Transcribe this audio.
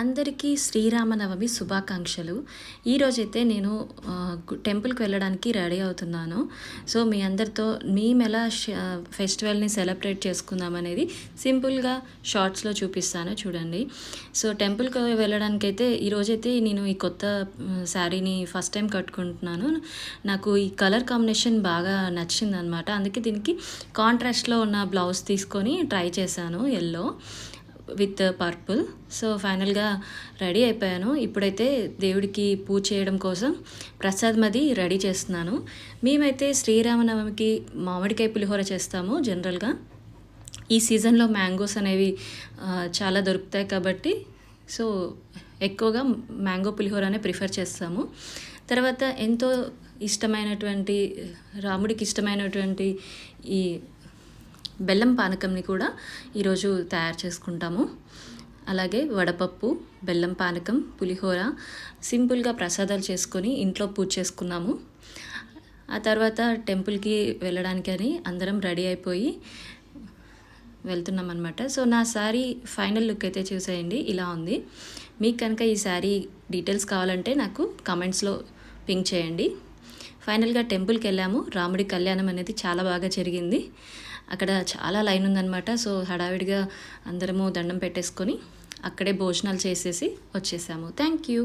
అందరికీ శ్రీరామనవమి శుభాకాంక్షలు. ఈరోజైతే నేను టెంపుల్కి వెళ్ళడానికి రెడీ అవుతున్నాను. సో మీ అందరితో మేమెలా ఫెస్టివల్ని సెలబ్రేట్ చేసుకుందాం అనేది సింపుల్గా షార్ట్స్లో చూపిస్తాను చూడండి. సో టెంపుల్కి వెళ్ళడానికైతే ఈరోజైతే నేను ఈ కొత్త శారీని ఫస్ట్ టైం కట్టుకుంటున్నాను. నాకు ఈ కలర్ కాంబినేషన్ బాగా నచ్చిందనమాట. అందుకే దీనికి కాంట్రాస్ట్లో ఉన్న బ్లౌజ్ తీసుకొని ట్రై చేశాను ఎల్లో విత్ పర్పుల్. సో ఫైనల్గా రెడీ అయిపోయాను. ఇప్పుడైతే దేవుడికి పూజ చేయడం కోసం ప్రసాదం రెడీ చేస్తున్నాను. మేమైతే శ్రీరామనవమికి మామిడికాయ పులిహోర చేస్తాము జనరల్గా. ఈ సీజన్లో మ్యాంగోస్ అనేవి చాలా దొరుకుతాయి కాబట్టి సో ఎక్కువగా మ్యాంగో పులిహోరనే ప్రిఫర్ చేస్తాము. తర్వాత ఎంతో ఇష్టమైనటువంటి రాముడికి ఇష్టమైనటువంటి ఈ బెల్లం పానకంని కూడా ఈరోజు తయారు చేసుకుంటాము. అలాగే వడపప్పు, బెల్లం పానకం, పులిహోర సింపుల్గా ప్రసాదాలు చేసుకొని ఇంట్లో పూజ చేసుకున్నాము. ఆ తర్వాత టెంపుల్కి వెళ్ళడానికని అందరం రెడీ అయిపోయి వెళ్తున్నాం అనమాట. సో నా శారీ ఫైనల్ లుక్ అయితే చూసేయండి, ఇలా ఉంది. మీకు కనుక ఈ శారీ డీటెయిల్స్ కావాలంటే నాకు కమెంట్స్లో పింక్ చేయండి. ఫైనల్గా టెంపుల్కి వెళ్ళాము. రాముడి కళ్యాణం అనేది చాలా బాగా జరిగింది. అక్కడ చాలా లైన్ ఉందన్నమాట. సో హడావిడిగా అందరము దండం పెట్టేసుకొని అక్కడే భోజనాలు చేసేసి వచ్చేసాము. Thank you.